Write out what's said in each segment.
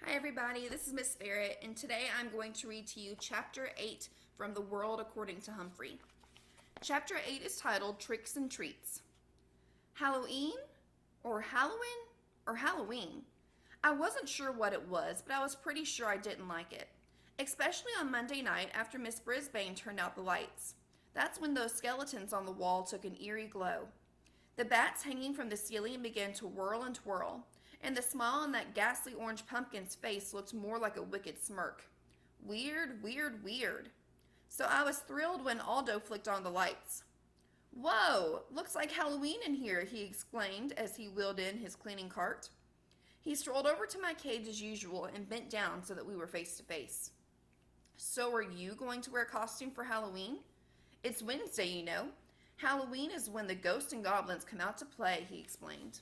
Hi everybody, this is Miss Barrett, and today I'm going to read to you Chapter 8 from The World According to Humphrey. Chapter 8 is titled Tricks and Treats. Halloween? Or Halloween? Or Halloween? I wasn't sure what it was, but I was pretty sure I didn't like it. Especially on Monday night after Miss Brisbane turned out the lights. That's when those skeletons on the wall took an eerie glow. The bats hanging from the ceiling began to whirl and twirl, and the smile on that ghastly orange pumpkin's face looked more like a wicked smirk. Weird, weird, weird. So I was thrilled when Aldo flicked on the lights. "Whoa, looks like Halloween in here," he exclaimed as he wheeled in his cleaning cart. He strolled over to my cage as usual and bent down so that we were face to face. "So are you going to wear a costume for Halloween? It's Wednesday, you know. Halloween is when the ghosts and goblins come out to play," he explained.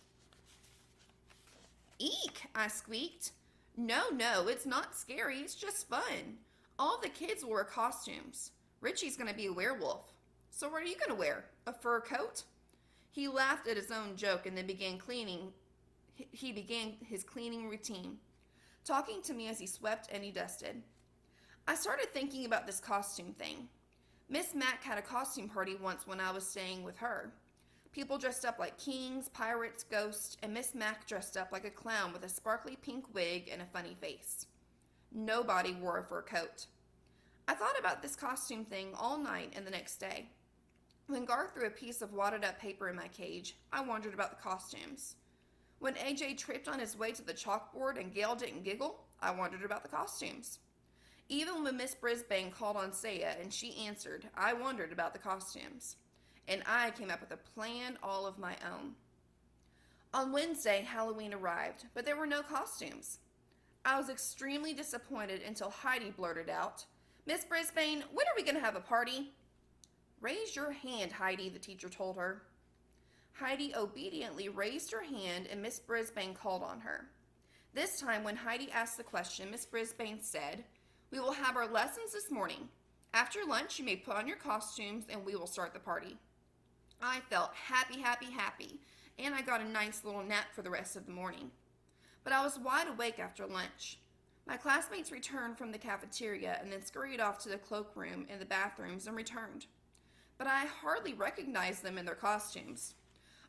"Eek!" I squeaked. No, it's not scary. It's just fun. All the kids will wear costumes. Richie's going to be a werewolf. So what are you going to wear? A fur coat?" He laughed at his own joke and then began cleaning. He began his cleaning routine, talking to me as he swept and he dusted. I started thinking about this costume thing. Miss Mack had a costume party once when I was staying with her. People dressed up like kings, pirates, ghosts, and Miss Mack dressed up like a clown with a sparkly pink wig and a funny face. Nobody wore a fur coat. I thought about this costume thing all night and the next day. When Garth threw a piece of wadded up paper in my cage, I wondered about the costumes. When AJ tripped on his way to the chalkboard and Gail didn't giggle, I wondered about the costumes. Even when Miss Brisbane called on Saya and she answered, I wondered about the costumes. And I came up with a plan all of my own. On Wednesday, Halloween arrived, but there were no costumes. I was extremely disappointed until Heidi blurted out, "Miss Brisbane, when are we going to have a party?" "Raise your hand, Heidi," the teacher told her. Heidi obediently raised her hand and Miss Brisbane called on her. This time when Heidi asked the question, Miss Brisbane said, "We will have our lessons this morning. After lunch, you may put on your costumes and we will start the party." I felt happy, and I got a nice little nap for the rest of the morning. But I was wide awake after lunch. My classmates returned from the cafeteria and then scurried off to the cloakroom and the bathrooms and returned. But I hardly recognized them in their costumes.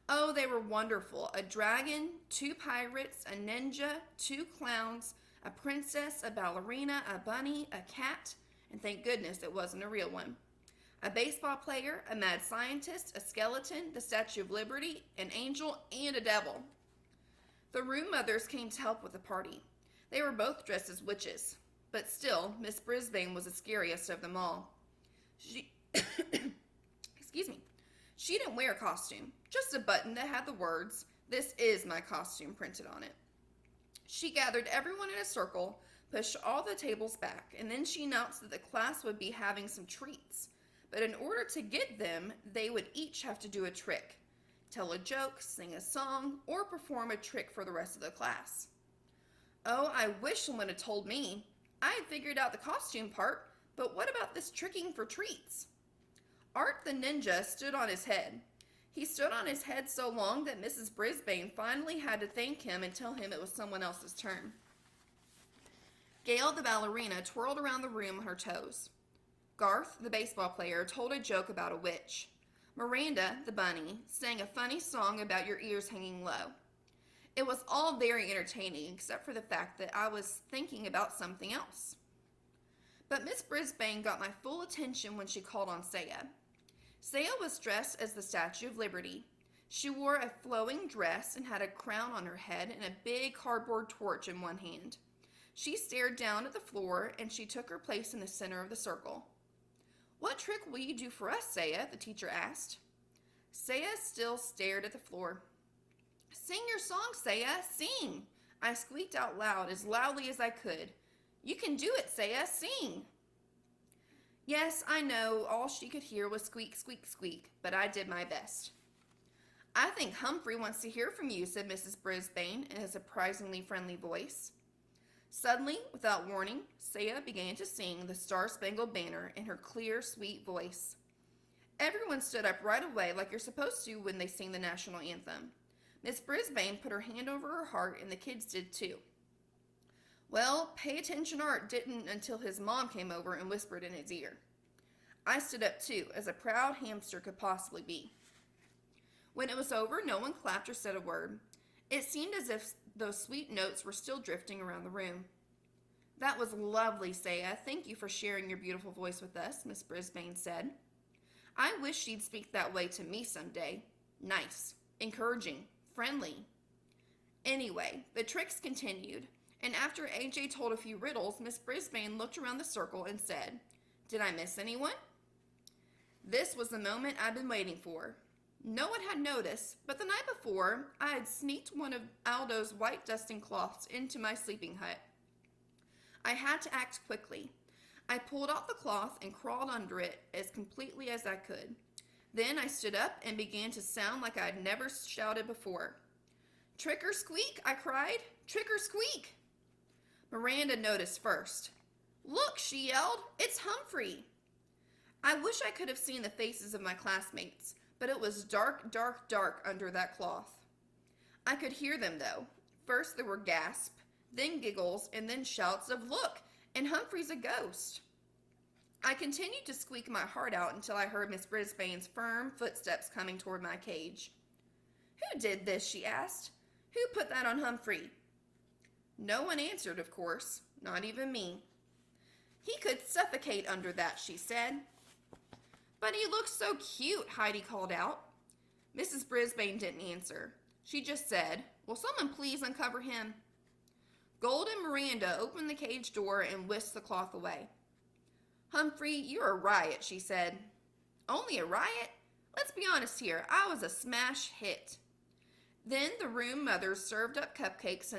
Oh, they were wonderful. A dragon, 2 pirates, a ninja, 2 clowns, a princess, a ballerina, a bunny, a cat, and thank goodness it wasn't a real one. A baseball player, a mad scientist, a skeleton, the Statue of Liberty, an angel, and a devil. The room mothers came to help with the party. They were both dressed as witches, but still, Miss Brisbane was the scariest of them all. Excuse me. She didn't wear a costume, just a button that had the words, "This is my costume," printed on it. She gathered everyone in a circle, pushed all the tables back, and then she announced that the class would be having some treats. But in order to get them, they would each have to do a trick, tell a joke, sing a song, or perform a trick for the rest of the class. Oh, I wish someone had told me. I had figured out the costume part, but what about this tricking for treats? Art the ninja stood on his head. He stood on his head so long that Mrs. Brisbane finally had to thank him and tell him it was someone else's turn. Gail, the ballerina, twirled around the room on her toes. Garth, the baseball player, told a joke about a witch. Miranda, the bunny, sang a funny song about your ears hanging low. It was all very entertaining except for the fact that I was thinking about something else. But Miss Brisbane got my full attention when she called on Saya. Saya was dressed as the Statue of Liberty. She wore a flowing dress and had a crown on her head and a big cardboard torch in one hand. She stared down at the floor and she took her place in the center of the circle. "What trick will you do for us, Saya?" the teacher asked. Saya still stared at the floor. "Sing your song, Saya, sing!" I squeaked out loud as loudly as I could. "You can do it, Saya, sing!" Yes, I know, all she could hear was squeak, squeak, squeak, but I did my best. "I think Humphrey wants to hear from you," said Mrs. Brisbane in a surprisingly friendly voice. Suddenly, without warning, Saya began to sing the Star-Spangled Banner in her clear, sweet voice. Everyone stood up right away like you're supposed to when they sing the national anthem. Miss Brisbane put her hand over her heart and the kids did too. Well, pay attention Art didn't until his mom came over and whispered in his ear. I stood up too, as a proud hamster could possibly be. When it was over, no one clapped or said a word. It seemed as if those sweet notes were still drifting around the room. That was lovely, Saya. Thank you for sharing your beautiful voice with us, Miss Brisbane said. I wish she'd speak that way to me someday. Nice, encouraging, friendly. Anyway, the tricks continued, and after AJ told a few riddles, Miss Brisbane looked around the circle and said, "Did I miss anyone?" This was the moment I'd been waiting for. No one had noticed, but the night before, I had sneaked one of Aldo's white dusting cloths into my sleeping hut. I had to act quickly. I pulled out the cloth and crawled under it as completely as I could. Then I stood up and began to sound like I had never shouted before. "Trick or squeak," I cried. "Trick or squeak." Miranda noticed first. "Look," she yelled, "it's Humphrey." I wish I could have seen the faces of my classmates, but it was dark, dark, dark under that cloth. I could hear them, though. First there were gasps, then giggles, and then shouts of, "Look, and Humphrey's a ghost." I continued to squeak my heart out until I heard Miss Brisbane's firm footsteps coming toward my cage. "Who did this?" she asked. "Who put that on Humphrey?" No one answered, of course, not even me. "He could suffocate under that," she said. "But he looks so cute," Heidi called out. Mrs. Brisbane didn't answer. She just said, "Will someone please uncover him?" Golden Miranda opened the cage door and whisked the cloth away. "Humphrey, you're a riot," she said. "Only a riot? Let's be honest here, I was a smash hit." Then the room mothers served up cupcakes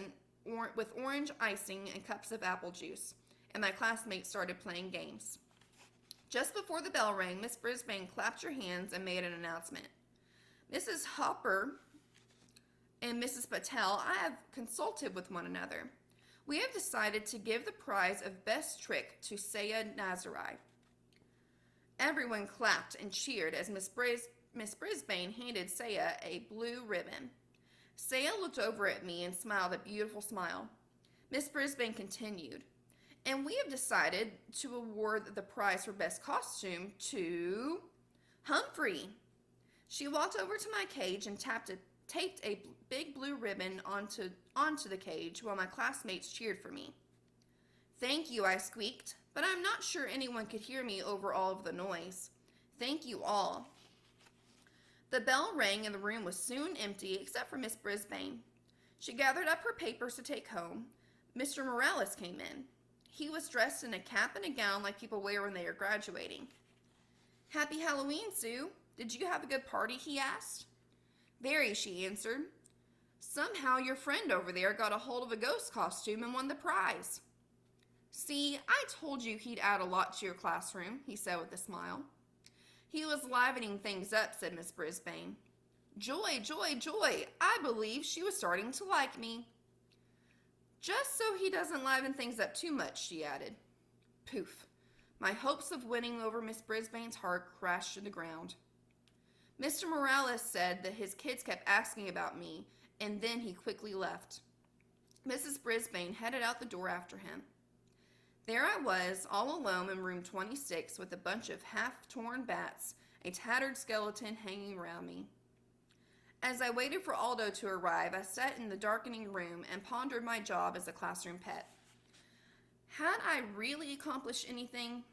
with orange icing and cups of apple juice, and my classmates started playing games. Just before the bell rang, Miss Brisbane clapped her hands and made an announcement. "Mrs. Hopper and Mrs. Patel, I have consulted with one another. We have decided to give the prize of best trick to Saya Nazari." Everyone clapped and cheered as Miss Brisbane handed Saya a blue ribbon. Saya looked over at me and smiled a beautiful smile. Miss Brisbane continued, "And we have decided to award the prize for best costume to Humphrey." She walked over to my cage and taped a big blue ribbon onto the cage while my classmates cheered for me. "Thank you," I squeaked, but I'm not sure anyone could hear me over all of the noise. "Thank you all." The bell rang and the room was soon empty except for Miss Brisbane. She gathered up her papers to take home. Mr. Morales came in. He was dressed in a cap and a gown like people wear when they are graduating. "Happy Halloween, Sue. Did you have a good party?" he asked. "Very," she answered. "Somehow your friend over there got a hold of a ghost costume and won the prize." "See, I told you he'd add a lot to your classroom," he said with a smile. "He was livening things up," said Miss Brisbane. "Joy, joy, joy! I believe she was starting to like me." "Just so he doesn't liven things up too much," she added. Poof! My hopes of winning over Miss Brisbane's heart crashed to the ground. Mr. Morales said that his kids kept asking about me, and then he quickly left. Mrs. Brisbane headed out the door after him. There I was, all alone in room 26 with a bunch of half-torn bats, a tattered skeleton hanging around me. As I waited for Aldo to arrive, I sat in the darkening room and pondered my job as a classroom pet. Had I really accomplished anything?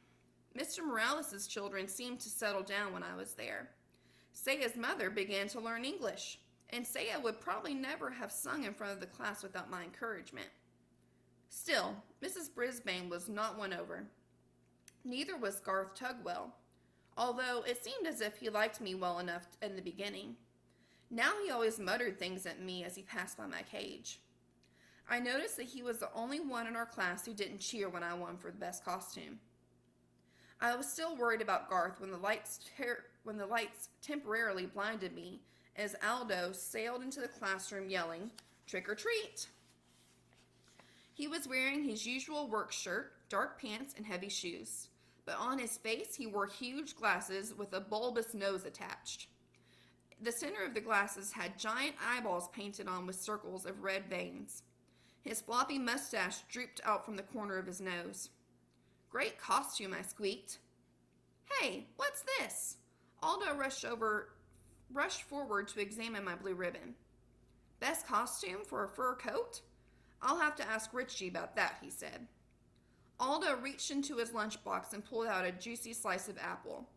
Mr. Morales' children seemed to settle down when I was there. Saya's mother began to learn English, and Saya would probably never have sung in front of the class without my encouragement. Still, Mrs. Brisbane was not won over. Neither was Garth Tugwell, although it seemed as if he liked me well enough in the beginning. Now he always muttered things at me as he passed by my cage. I noticed that he was the only one in our class who didn't cheer when I won for the best costume. I was still worried about Garth when the lights temporarily blinded me as Aldo sailed into the classroom yelling, "Trick or treat!" He was wearing his usual work shirt, dark pants, and heavy shoes, but on his face he wore huge glasses with a bulbous nose attached. The center of the glasses had giant eyeballs painted on with circles of red veins. His floppy mustache drooped out from the corner of his nose. Great costume, I squeaked. Hey, what's this? Aldo rushed forward to examine my blue ribbon. Best costume for a fur coat? I'll have to ask Richie about that, he said. Aldo reached into his lunchbox and pulled out a juicy slice of apple.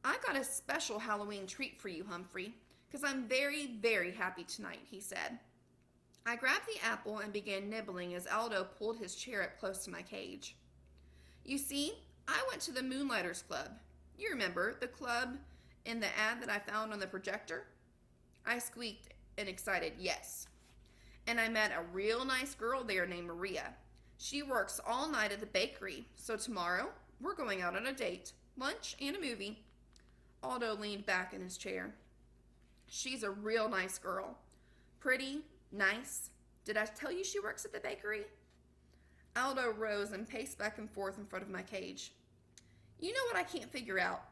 I got a special Halloween treat for you, Humphrey, because I'm very, very happy tonight, he said. I grabbed the apple and began nibbling as Aldo pulled his chair up close to my cage. You see, I went to the Moonlighters Club. You remember, the club in the ad that I found on the projector? I squeaked an excited yes. And I met a real nice girl there named Maria. She works all night at the bakery, so tomorrow we're going out on a date, lunch, and a movie. Aldo leaned back in his chair. She's a real nice girl. Pretty, nice. Did I tell you she works at the bakery? Aldo rose and paced back and forth in front of my cage. You know what I can't figure out?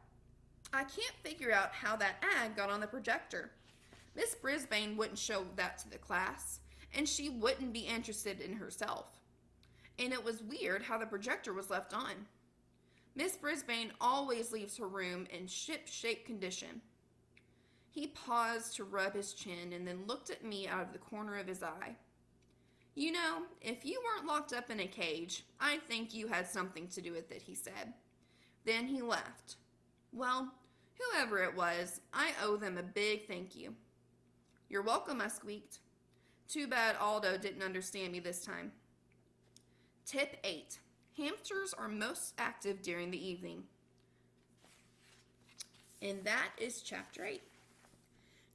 I can't figure out how that ad got on the projector. Miss Brisbane wouldn't show that to the class, and she wouldn't be interested in herself. And it was weird how the projector was left on. Miss Brisbane always leaves her room in ship-shape condition. He paused to rub his chin and then looked at me out of the corner of his eye. You know, if you weren't locked up in a cage, I think you had something to do with it, he said. Then he left. Well, whoever it was, I owe them a big thank you. You're welcome, I squeaked. Too bad Aldo didn't understand me this time. Tip 8. Hamsters are most active during the evening. And that is chapter 8.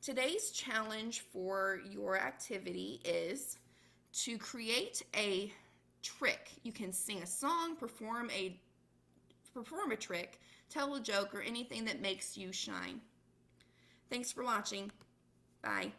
Today's challenge for your activity is to create a trick. You can sing a song, perform a trick, tell a joke, or anything that makes you shine. Thanks for watching. Bye.